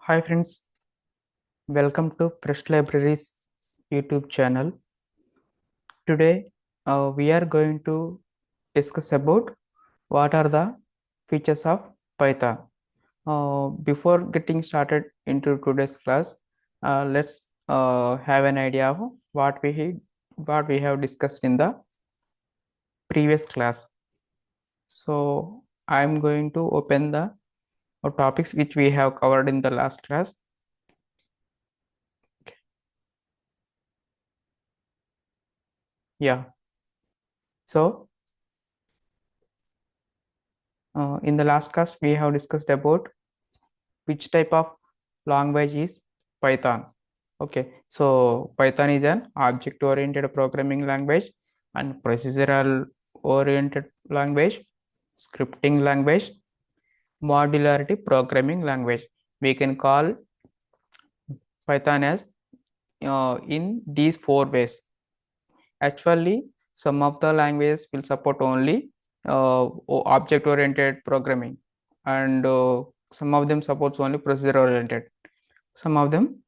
Hi friends, welcome to Fresh Libraries YouTube channel. Today we are going to discuss about what are the features of Python. Before getting started into today's class, let's have an idea of what we have discussed in the previous class. So I'm going to open the topics which we have covered in the last class. Yeah. So in the last class, we have discussed about which type of language is Python. Okay, so Python is an object-oriented programming language and procedural-oriented language, scripting language, modularity programming language. We can call Python as in these four ways. Actually, some of the languages will support only object-oriented programming, and some of them supports only procedure-oriented. Some of them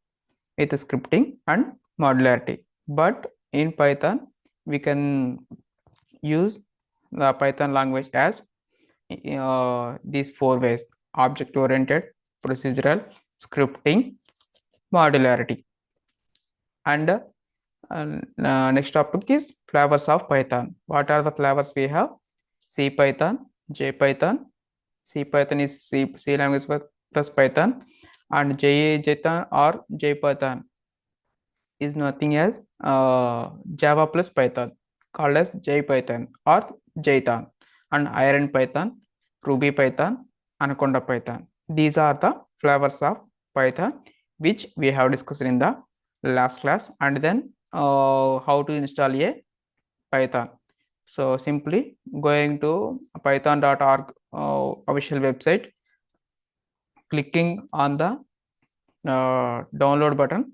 with scripting and modularity. But in Python, we can use the Python language as these four ways: object-oriented, procedural, scripting, modularity. And next topic is flavors of Python. What are the flavors we have? C Python, J Python. C Python is C language plus Python, and Python or J Python is nothing as Java plus Python, called as JPython or Jython, and Iron Python, Ruby Python, Anaconda Python. These are the flavors of Python which we have discussed in the last class. And then how to install a Python. So simply going to python.org official website, clicking on the download button,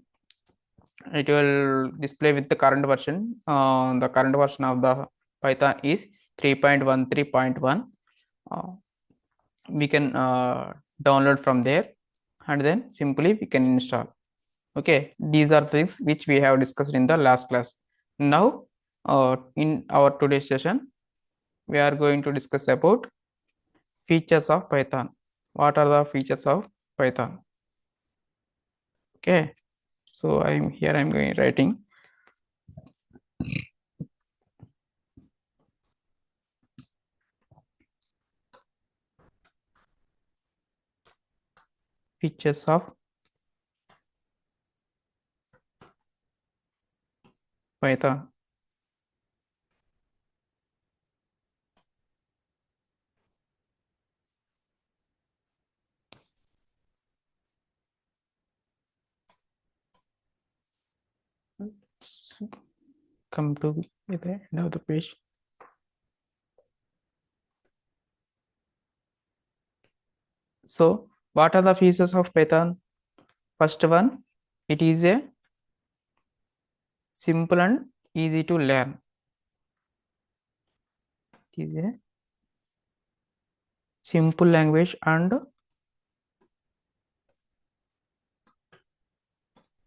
it will display with the current version. The current version of the Python is 3.13.1. We can download from there, and then simply we can install. Okay, these are things which we have discussed in the last class. Now in our today's session, we are going to discuss about features of Python. What are the features of Python? Okay, so I'm going writing features of Python. Let's come to the end of the page. So what are the features of Python? First one, it is a simple and easy to learn. It is a simple language and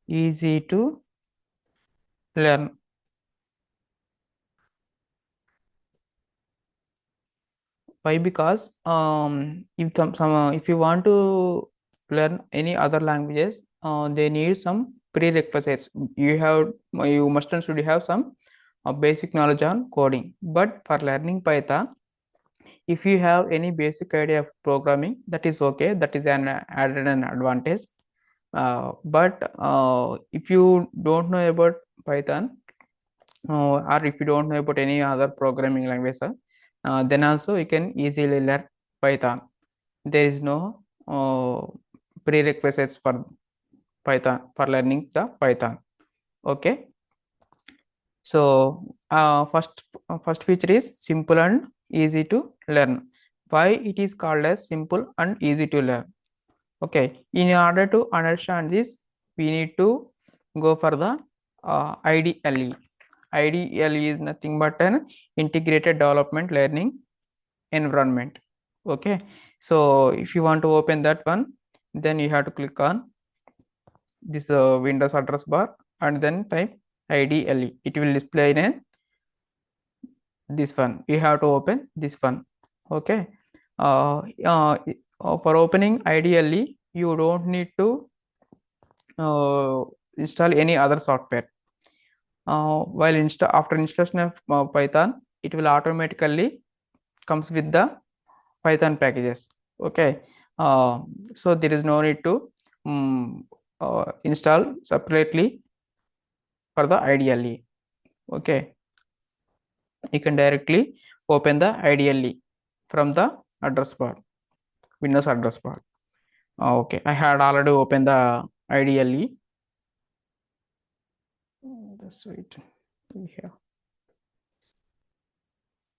easy to learn. Why? Because if you want to learn any other languages, they need some prerequisites. You must and should have some basic knowledge on coding. But for learning Python, if you have any basic idea of programming, that is okay. That is an added an advantage. But if you don't know about Python, or if you don't know about any other programming language, then also you can easily learn Python. There is no prerequisites for Python for learning the Python. Okay. So first feature is simple and easy to learn. Why it is called as simple and easy to learn? Okay, in order to understand this, we need to go for the IDLE. IDLE is nothing but an integrated development learning environment. Okay, so if you want to open that one, then you have to click on this Windows address bar and then type IDLE. It will display in this one. We have to open this one. Okay. For opening IDLE, you don't need to install any other software. While after installation of Python, it will automatically comes with the Python packages. Okay. Uh, so there is no need to install separately for the IDLE. Okay. You can directly open the IDLE from the address bar, Windows address bar. Okay, I had already opened the IDLE. That's it. Yeah,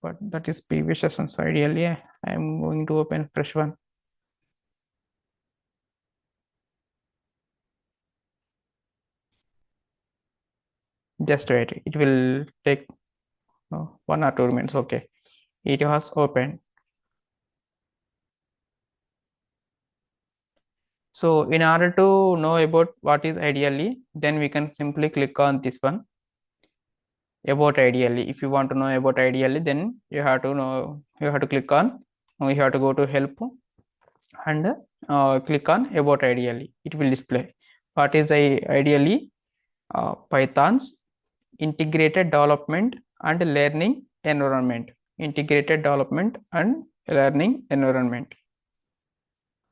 but that is previous sessions IDLE. I am going to open fresh one. Just wait. It will take 1 or 2 minutes. Okay, it was opened. So in order to know about what is IDLE, then we can simply click on this one, about IDLE. If you want to know about IDLE, then you have to click on, you have to go to help and click on about IDLE. It will display what is IDLE. Python's integrated development and learning environment. Integrated development and learning environment.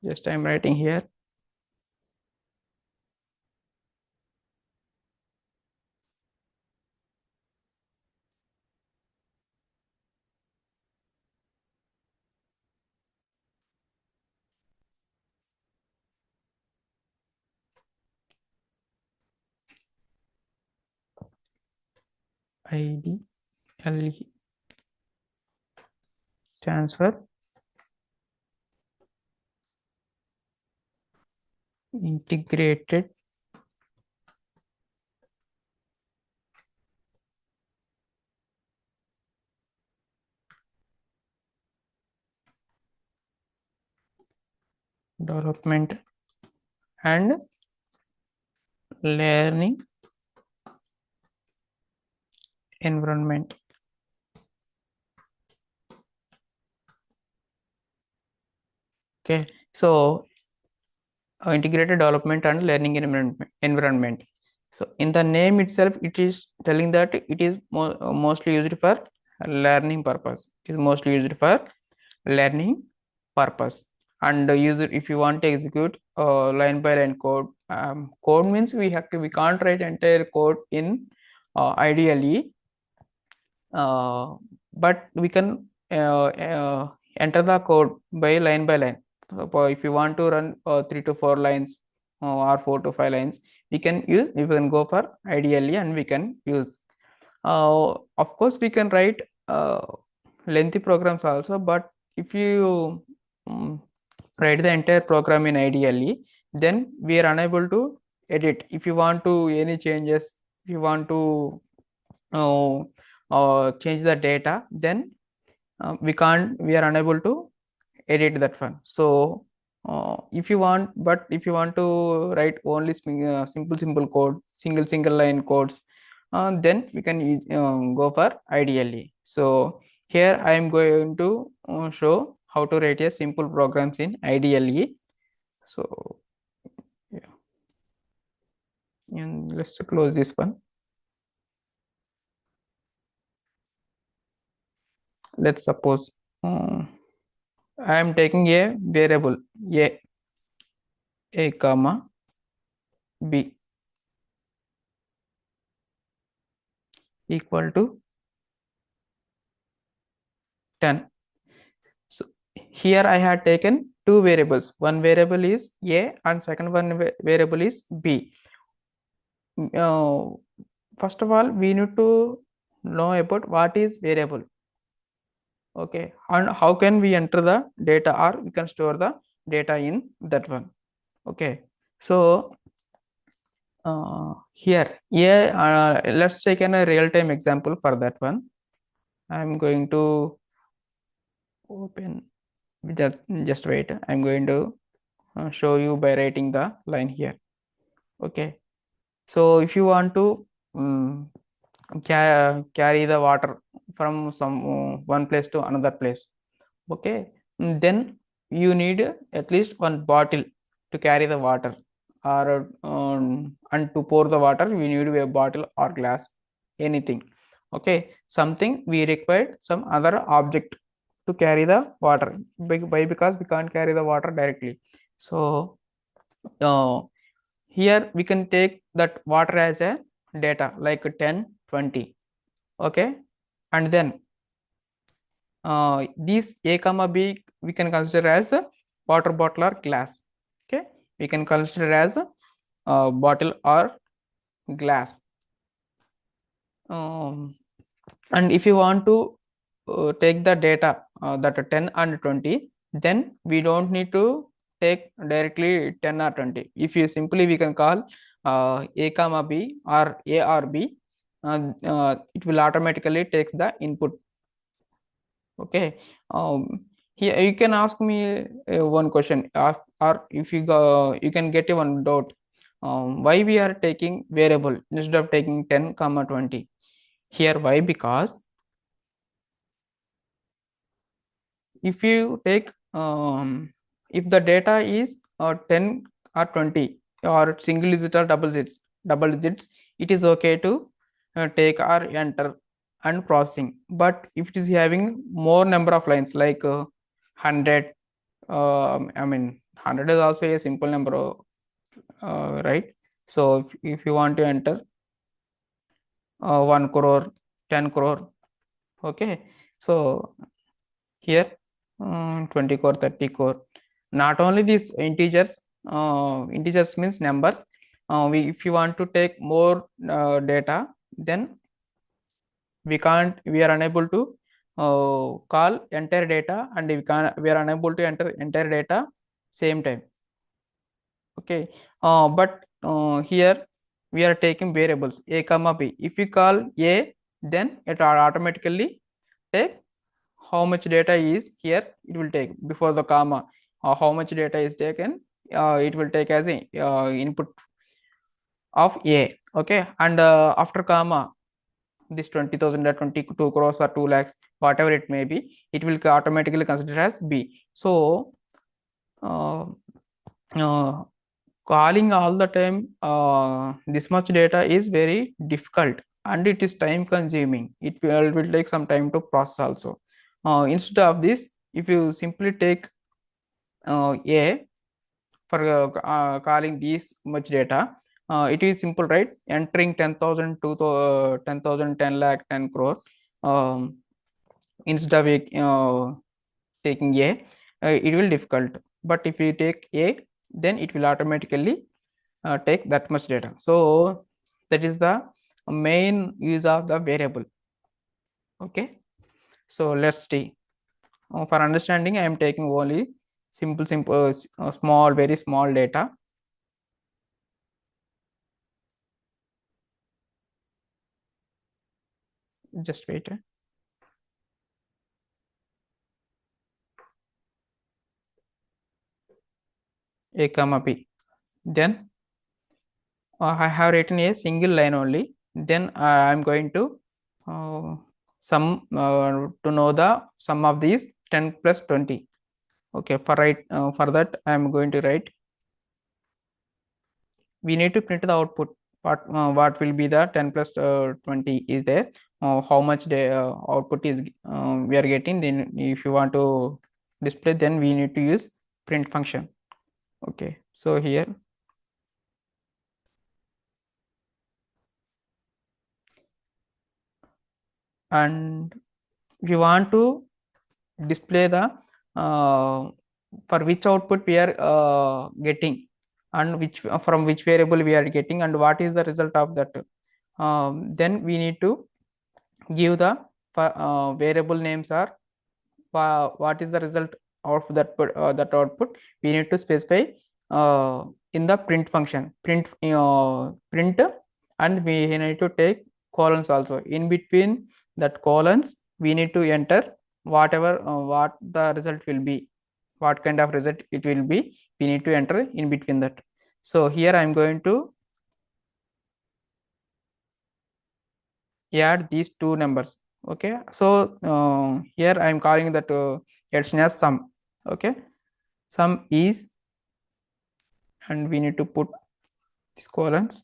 Just I am writing here. IDLE stands for integrated development and learning environment. Okay, so integrated development and learning environment. So in the name itself, it is telling that it is mostly used for learning purpose. It is mostly used for learning purpose. And user, if you want to execute line by line code, code means we can't write entire code in IDLE, but we can enter the code by line by line. So if you want to run 3 to 4 lines or 4 to 5 lines, we can go for IDLE and we can use. Of course, we can write lengthy programs also, but if you write the entire program in IDLE, then we are unable to edit. If you want to any changes, if you want to change the data, then we are unable to edit that one. So if you want to write only simple code, single line codes, then we can go for IDLE. So here I am going to show how to write a simple programs in IDLE. So yeah, and let's close this one. Let's suppose I am taking a variable a comma b equal to 10. So here I have taken two variables. One variable is a and second one variable is b. First of all, we need to know about what is variable. Okay, and how can we enter the data, or we can store the data in that one. Okay, so here let's take a real-time example for that one. I'm going to open, just wait. I'm going to show you by writing the line here. Okay, so if you want to um, carry the water from some one place to another place, okay, then you need at least one bottle to carry the water, or and to pour the water we need a bottle or glass, anything. Okay, something we required some other object to carry the water. Why? Because we can't carry the water directly. So uh, here we can take that water as a data like 10, 20. Okay, and then these a comma b we can consider as a water bottle or glass. Okay, we can consider as a bottle or glass. And if you want to take the data that 10 and 20, then we don't need to take directly 10 or 20. If you simply we can call a comma b or a or b, it will automatically takes the input. Okay, here you can ask me one question, or if you go, you can get a one doubt. Why we are taking variable instead of taking 10 comma 20 here? Why? Because if you take if the data is 10 or 20 or single digit or double digits, it is okay to take or enter and processing. But if it is having more number of lines like 100, I mean 100 is also a simple number, right? So if you want to enter 1 crore, 10 crore, okay, so here 20 core, 30 core. Not only these integers, integers means numbers. If you want to take more data, then we are unable to call entire data, and we are unable to enter entire data same time. Okay, but here we are taking variables a comma b. If we call a, then it will automatically take how much data is here. It will take before the comma how much data is taken. It will take as a input of a. Okay, and after comma this 20,000 or 22 crores or 2 lakhs, whatever it may be, it will automatically consider as b. So uh, uh, calling all the time this much data is very difficult, and it is time consuming. It will take some time to process also. Instead of this, if you simply take a for calling this much data, it is simple, right? Entering 10,000 to 10,000, 10 lakh, 10 crore, um, instead of taking a, it will difficult. But if you take a, then it will automatically take that much data. So that is the main use of the variable. Okay, so let's see. For understanding, I am taking only simple small, very small data. Just wait. A comma b. Then I have written a single line only. Then I am going to sum to know the sum of these 10 plus 20. Okay, for that I am going to write. We need to print the output. What will be the 10 plus 20 is there? How much the output is we are getting? Then if you want to display, then we need to use print function. Okay, so here and we want to display the for which output we are getting, and which from which variable we are getting, and what is the result of that. Then we need to give the variable names, are what is the result of that output. We need to specify in the print function, print, and we need to take colons also. In between that colons, we need to enter whatever what the result will be, what kind of result it will be. We need to enter in between that. So here I am going to add these two numbers. Okay, so here I am calling that addition as sum. Okay, sum is, and we need to put these colons.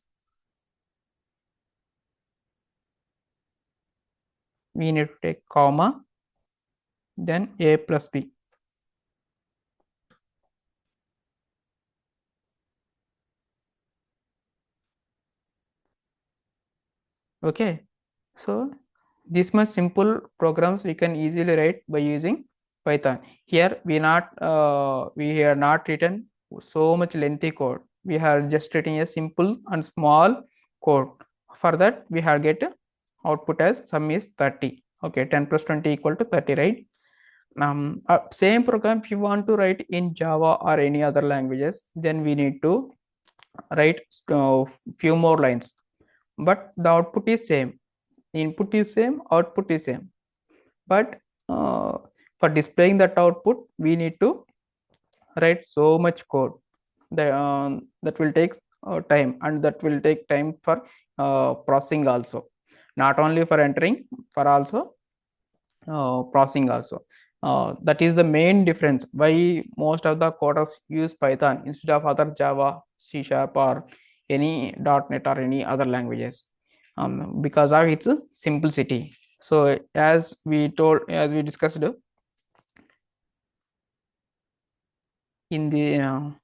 We need to take comma, then a plus b. Okay, so this much simple programs we can easily write by using Python. Here we are not written so much lengthy code. We are just written a simple and small code. For that we have get output as sum is 30. Okay, 10 plus 20 equal to 30, right? Same program if you want to write in Java or any other languages, then we need to write few more lines, but the output is same. Input is same, output is same, but for displaying that output we need to write so much code that will take time, and that will take time for processing also, not only for entering, for also processing also. That is the main difference why most of the coders use Python instead of other Java, C Sharp, or any .NET or any other languages, because of its simplicity. So as we discussed in the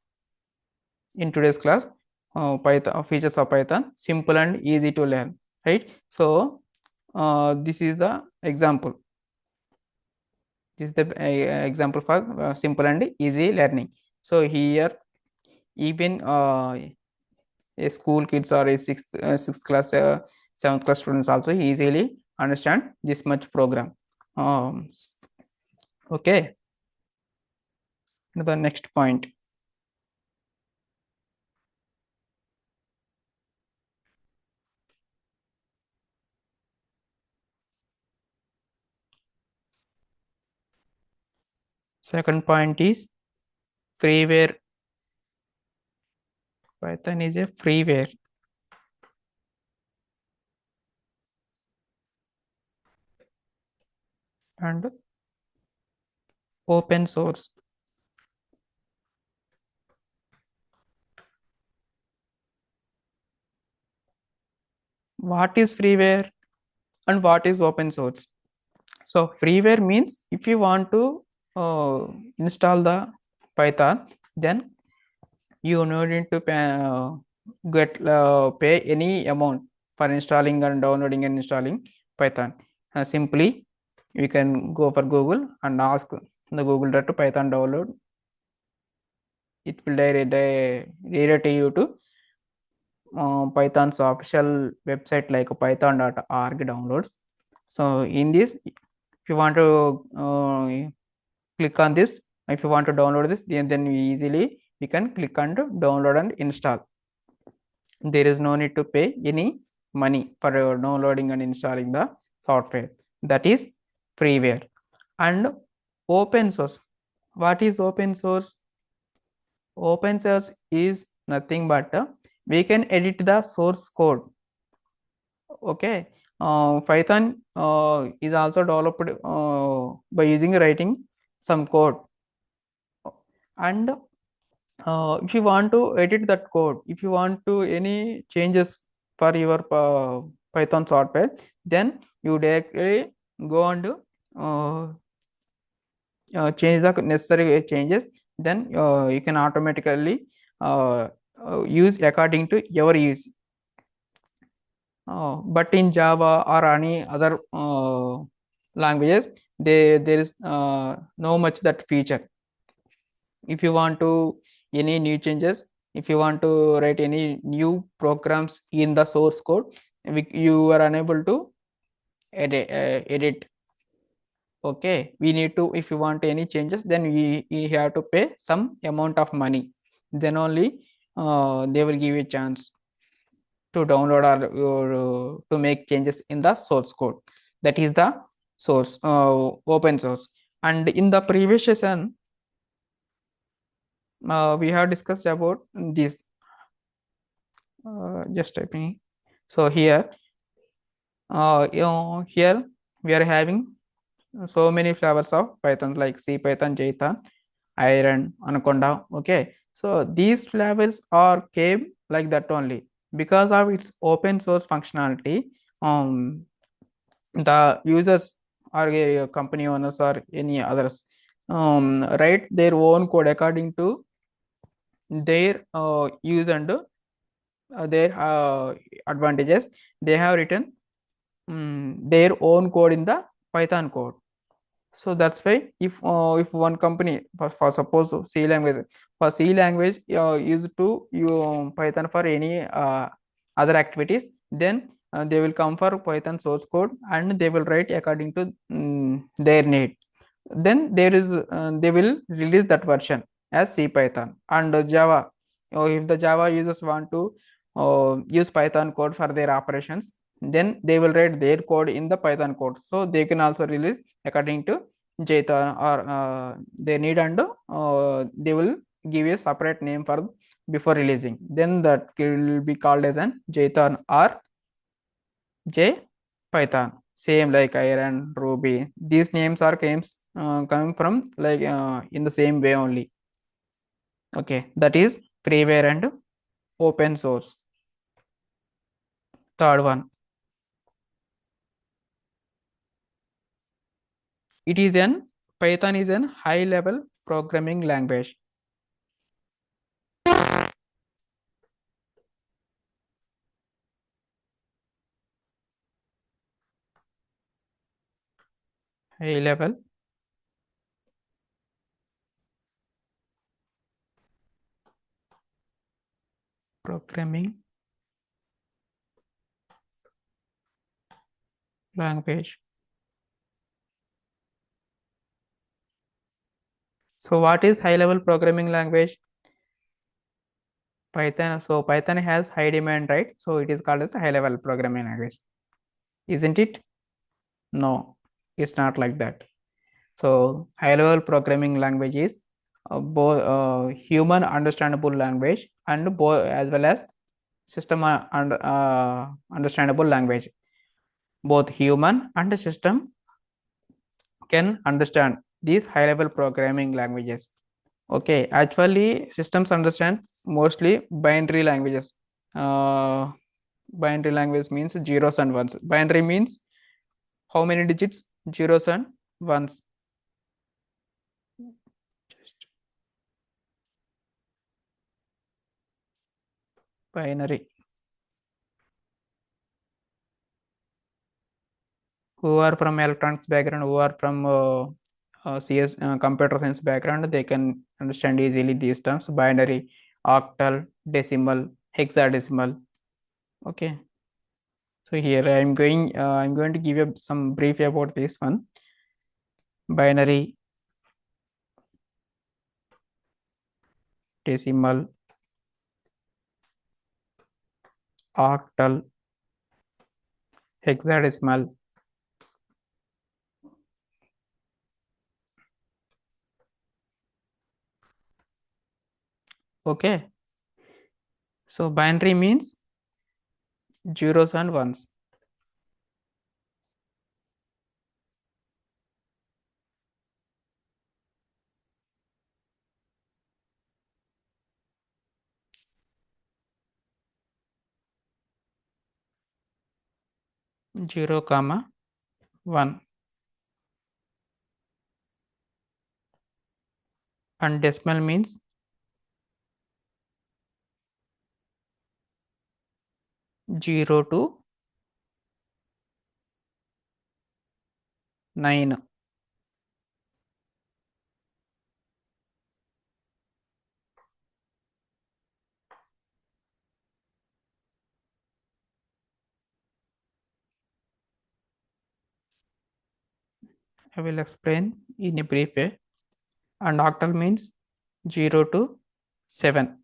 in today's class, Python features of Python, simple and easy to learn, right? So this is the example. This is the example for simple and easy learning. So here even a school kids or a sixth class, seventh class students also easily understand this much program. Um, okay, the next point. Second point is freeware. Python is a freeware and open source. What is freeware and what is open source? So freeware means if you want to install the Python, then you no need to pay any amount for installing and downloading and installing Python. Simply you can go for Google and ask the Google to Python download. It will redirect you to Python's official website like python.org downloads. So in this, if you want to click on this, if you want to download this, then we can click on to download and install. There is no need to pay any money for downloading and installing the software. That is freeware. And open source. What is open source? Open source is nothing but we can edit the source code. Okay, Python is also developed by using writing some code, and if you want to edit that code, if you want to any changes for your Python software, then you directly go and uh, change the necessary changes. Then you can automatically use according to your use. But in Java or any other languages, there is no much that feature. If you want to any new changes, if you want to write any new programs in the source code, you are unable to edit. Okay, we need to, if you want any changes, then we have to pay some amount of money. Then only they will give you a chance to download or to make changes in the source code. That is the source, open source. And in the previous session we have discussed about this, just typing. So here Here we are having so many flavors of Python like C Python, Jython, Iron, Anaconda. Okay, so these flavors are came like that only because of its open source functionality. Um, the users or company owners or any others write their own code according to their use and their advantages. They have written their own code in the Python code. So that's why if one company for suppose C language, for C language used to use Python for any other activities, then they will come for Python source code and they will write according to their need. Then there is they will release that version as C Python and Java. If the Java users want to use Python code for their operations, then they will write their code in the Python code. So they can also release according to Jython or they need and they will give a separate name for before releasing. Then that will be called as an Jython or J Python. Same like Iron, Ruby. These names are coming from like in the same way only. Okay, that is freeware and open source. Third one, it is an Python is an high level programming language. High level programming language. So what is high level programming language? Python. So Python has high demand, right? So it is called as a high level programming language. Isn't it? No, it's not like that. So high level programming language is both human understandable language and both as well as system understandable language. Both human and system can understand these high level programming languages. Okay, actually systems understand mostly binary languages. Binary language means zeros and ones. Binary means how many digits? Zeros and ones. Just binary. Who are from electronics background, who are from CS computer science background, they can understand easily these terms: binary, octal, decimal, hexadecimal. Okay. So here I'm going to give you some brief about this one. Binary, decimal, octal, hexadecimal. Okay. So binary means zeros and ones. Zero comma one. And decimal means 0 to 9. I will explain in a brief way. And octal means 0 to 7.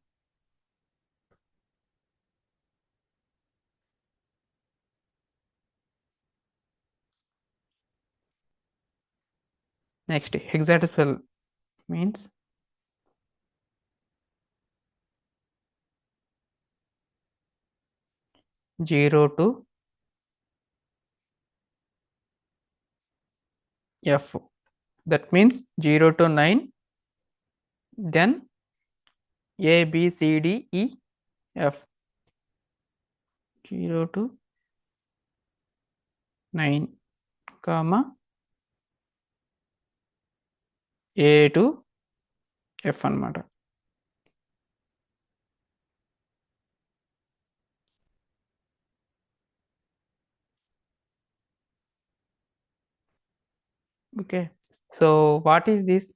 Next, hexadecimal means 0 to F. That means 0 to 9, then A, B, C, D, E, F. 0 to 9, comma, A to F అన్నమాట. Okay. So what is this?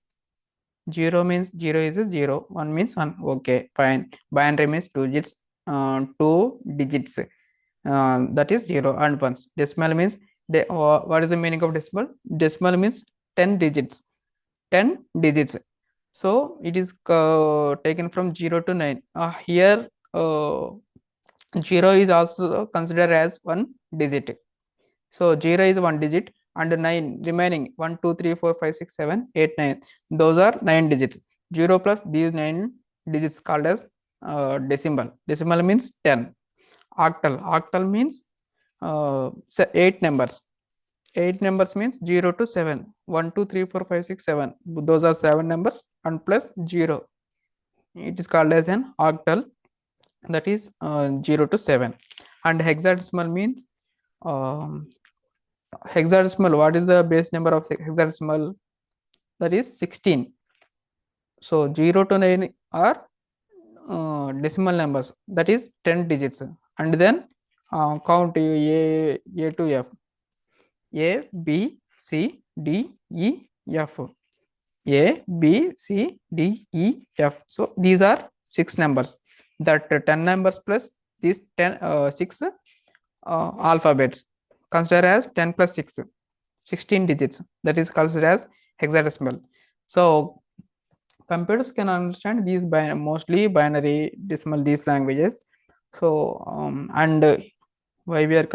0 means 0 is a 0, 1 means 1. Okay, fine. Binary means 2 digits. That is 0 and 1s. Decimal means what is the meaning of decimal? Decimal means 10 digits. 10 digits. So it is taken from 0 to 9. Here 0 is also considered as one digit. So 0 is one digit and 9 remaining 1, 2, 3, 4, 5, 6, 7, 8, 9. Those are 9 digits. 0 plus these 9 digits called as decimal. Decimal means 10. Octal. Octal means 8 numbers. 8 numbers means 0 to 7. 1, 2, 3, 4, 5, 6, 7. Those are 7 numbers and plus 0. It is called as an octal. That is 0 to 7. And hexadecimal means um, hexadecimal. What is the base number of hexadecimal? That is 16. So 0 to 9 are decimal numbers. That is 10 digits. And then count A to F. A, B, C, D, E, F. A, B, C, D, E, F. So these are 6 numbers. That 10 numbers plus these 6 alphabets considered as 10 plus 6, 16 digits. That is considered as hexadecimal. So computers can understand these mostly binary decimal these languages. So and why we are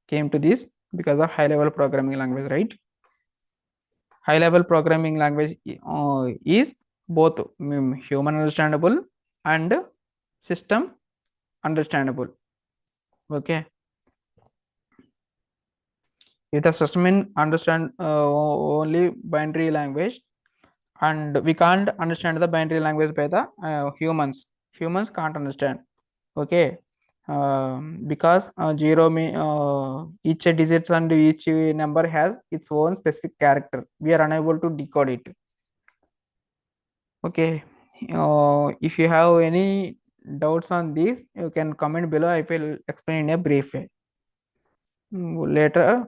came to this, because of high level programming language, right? High level programming language is both human understandable and system understandable. Okay, if the system understand only binary language, and we can't understand the binary language by the humans can't understand. Okay, because each digits and each number has its own specific character, we are unable to decode it. Okay, if you have any doubts on this, you can comment below. I will explain in a brief way. Later,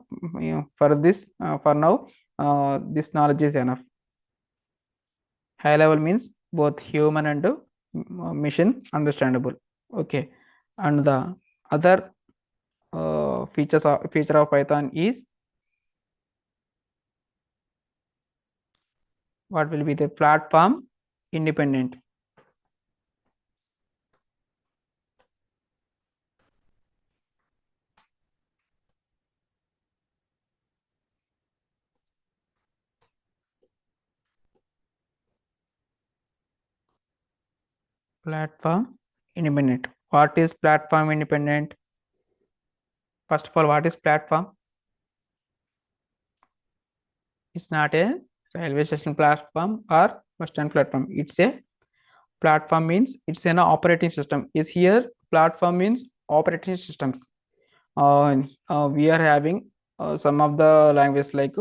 for this, for now, this knowledge is enough. High level means both human and machine understandable. Okay, and the other feature of Python is what will be the platform independent. Platform independent. What is platform independent? First of all, what is platform? It's not a railway station platform or bus stand platform. It's a platform means it's an operating system. Is here platform means operating systems. We are having some of the languages like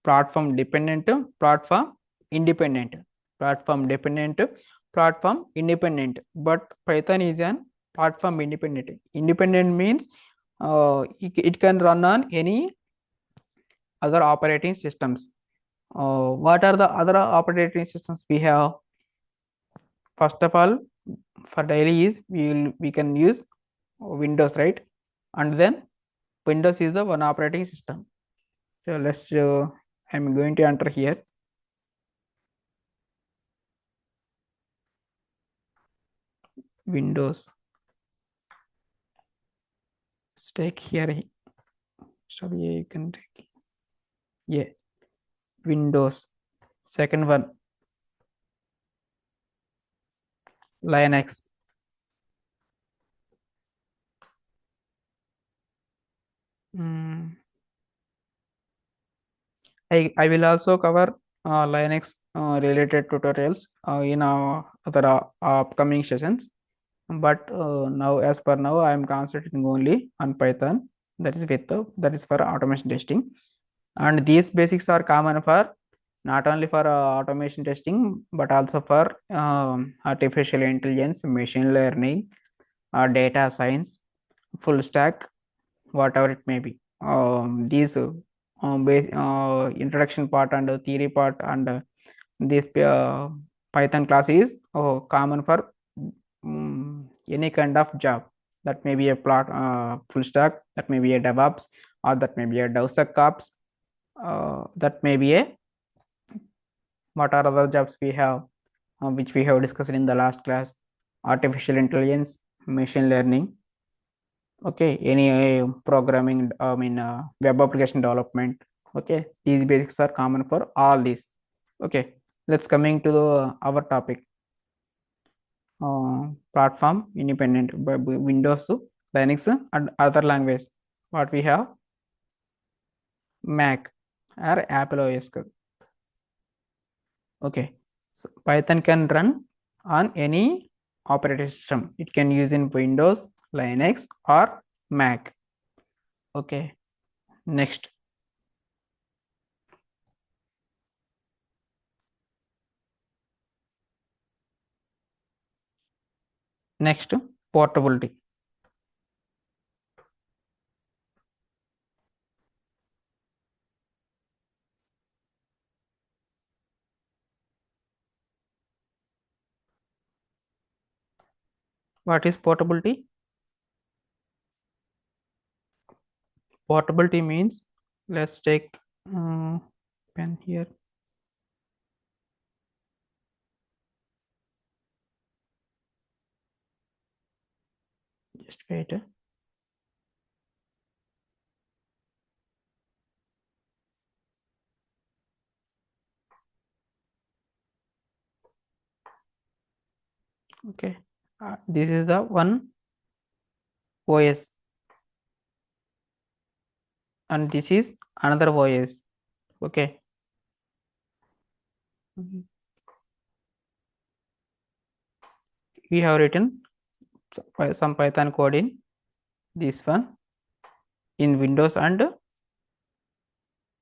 platform dependent, platform independent, platform dependent, platform independent. But Python is an platform independent. Independent means it can run on any other operating systems. What are the other operating systems we have? First of all, for daily use, we can use Windows, right? And then Windows is the one operating system. So let's I'm going to enter here Windows. Let's take here. So you can take, yeah, Windows. Second one, Linux. Mm, I will also cover Linux related tutorials in other upcoming sessions. But now, as per now, I am concentrating only on Python. That is for automation testing. And these basics are common for not only for automation testing, but also for artificial intelligence, machine learning, data science, full stack, whatever it may be. These introduction part and theory part and this Python class is common for any kind of job. That may be a full stack, that may be a DevOps, or that may be a DevSecOps, that may be a what are other jobs we have, which we have discussed in the last class: artificial intelligence, machine learning. Okay, any programming, web application development. Okay, these basics are common for all these. Okay, let's coming to our topic. Platform independent Windows, Linux, and other language. What we have? Mac or Apple OS. Okay, so Python can run on any operating system. It can use in Windows, Linux, or Mac. Okay, next. Next, portability. What is portability? Portability means, let's take pen here. Just wait. Okay, this is the one OS, and this is another OS. Okay. We have written some Python code in this one in Windows and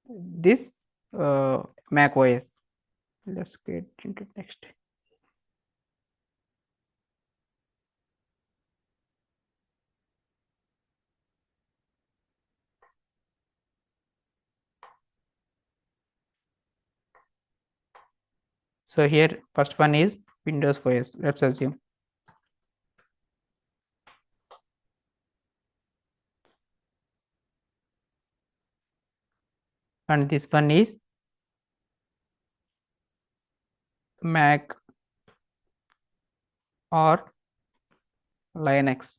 this Mac OS. Let's get into next. So here first one is Windows OS. Let's assume. And this one is Mac or Linux.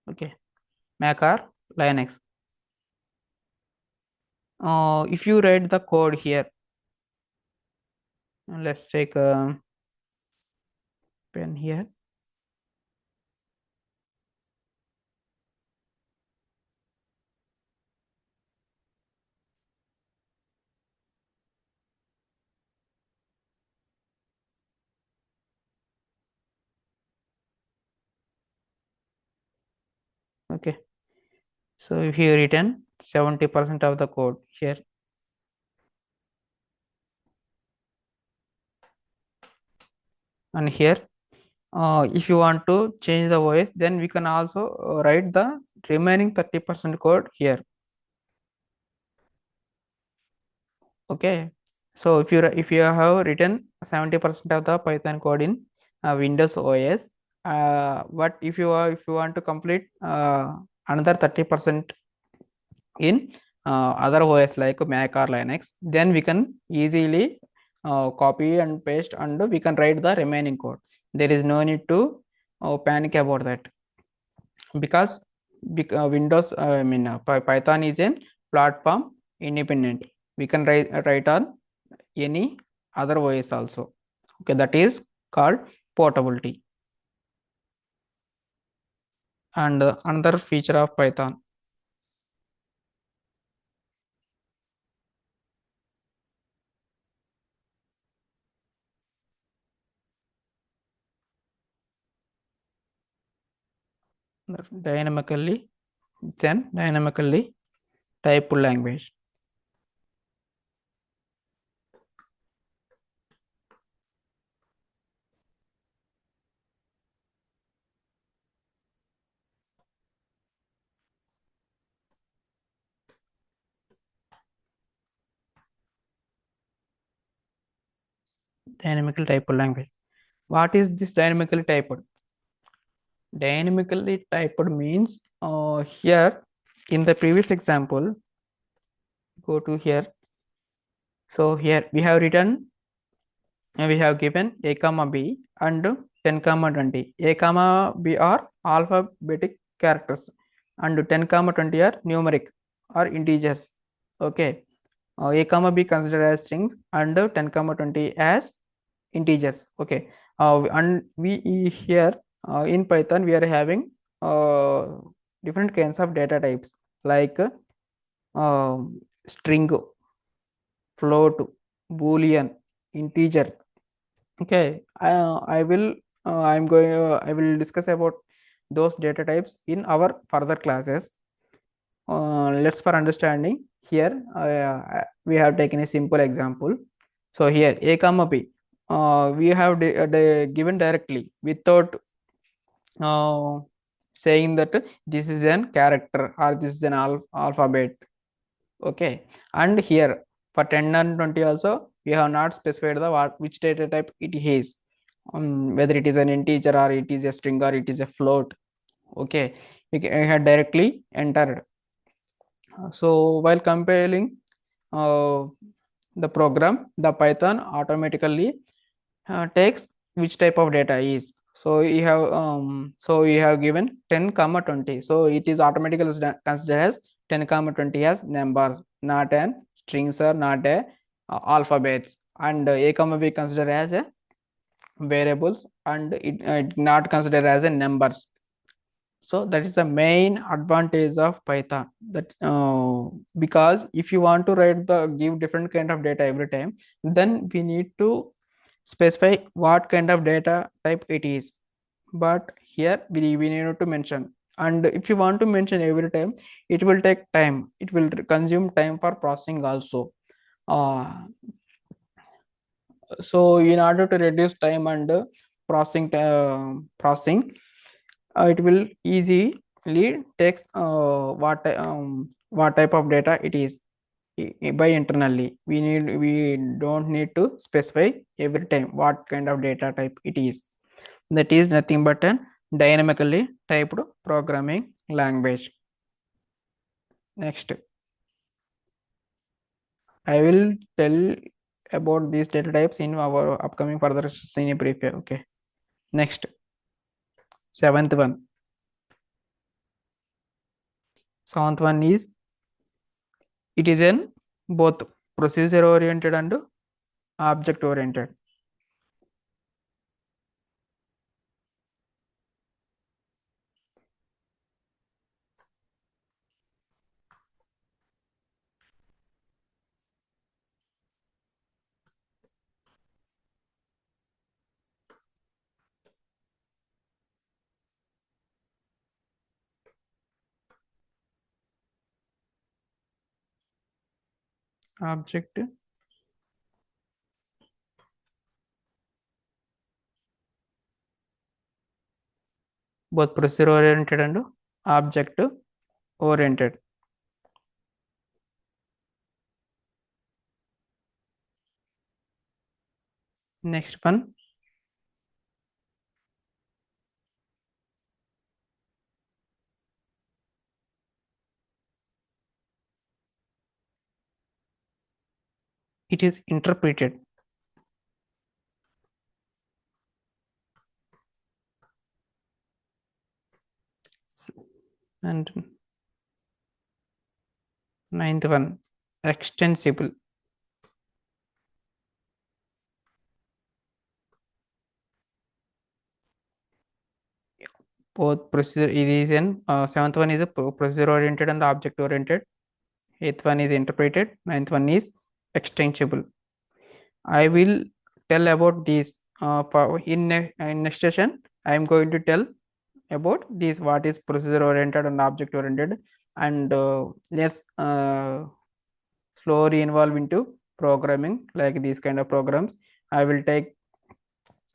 Okay, Mac or Linux. If you write the code here, let's take a pen here. Okay, so here written 70% of the code here. And here, if you want to change the OS, then we can also write the remaining 30% code here. Okay, so if you have written 70% of the Python code in Windows OS, what if you want to complete another 30% in other OS like Mac or Linux, then we can easily copy and paste, and we can write the remaining code. There is no need to panic about that, because Windows, Python is a platform independent. We can write on any other OS also. Okay, that is called portability. And another feature of Python, dynamically, then dynamically typed language. Dynamically typed language. What is this dynamically typed? Dynamically typed means here in the previous example, go to here. So here we have written, we have given a comma b and 10 comma 20. A comma b are alphabetic characters and 10 comma 20 are numeric or integers. Okay. A comma b considered as strings and 10 comma 20 as integers. Okay. And we here in Python we are having uh, different kinds of data types like string, float, boolean, integer. Okay, I will discuss about those data types in our further classes. Let's for understanding here, we have taken a simple example. So here a comma b, we have given directly without uh, saying that this is an character or this is an alphabet. Okay, and here for 10 and 20 also we have not specified the which data type it is, whether it is an integer or it is a string or it is a float. Okay, I had directly entered. So while compiling uh, the program, the Python automatically takes which type of data is. So you have given 10 comma 20. So it is automatically considered as 10 comma 20 as numbers, not an strings or not a alphabets. And a comma b considered as a variables and it not considered as a numbers. So that is the main advantage of Python, that because if you want to write the give different kind of data every time, then we need to specify what kind of data type it is. But here we need to mention, and if you want to mention every time, it will take time, it will consume time for processing also. uh, so in order to reduce time and processing, it will easily takes what type of data it is by internally. We don't need to specify every time what kind of data type it is. That is nothing but an dynamically typed programming language. Next, I will tell about these data types in our upcoming further senior prepare. Okay, next, seventh one. Seventh one is, it is in both procedure oriented and object oriented. Object, both procedure oriented and object oriented. Next one, it is interpreted. And ninth one, extensible. Both procedure it is an seventh one is a procedure oriented and object oriented. Eighth one is interpreted. Ninth one is extensible. I will tell about these in next session. I am going to tell about this what is procedure oriented and object oriented, and let's slowly involve into programming like these kind of programs. I will take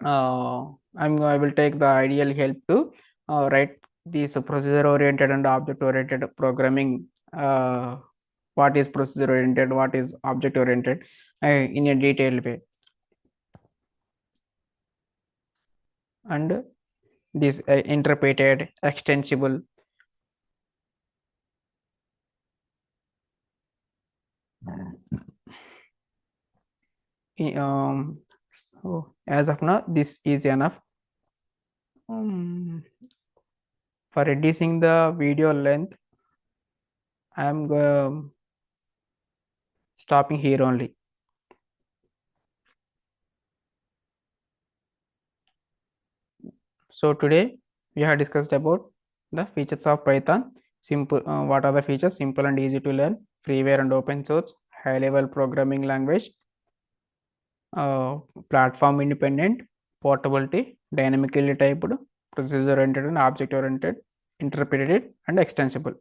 I will take the ideal help to write these procedure oriented and object oriented programming. What is procedure oriented? What is object oriented? In a detailed way, and this interpreted, extensible. So as of now, this is enough. For reducing the video length, I am stopping here only. So today we have discussed about the features of Python. Simple. What are the features? Simple and easy to learn. Freeware and open source. High level programming language. Platform independent. Portability. Dynamically typed. Procedure oriented and object oriented. Interpreted and extensible.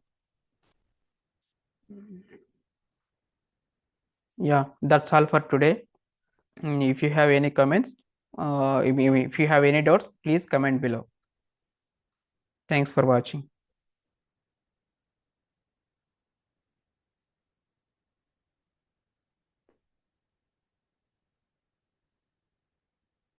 Yeah, that's all for today. If you have any comments, if you have any doubts, please comment below. Thanks for watching.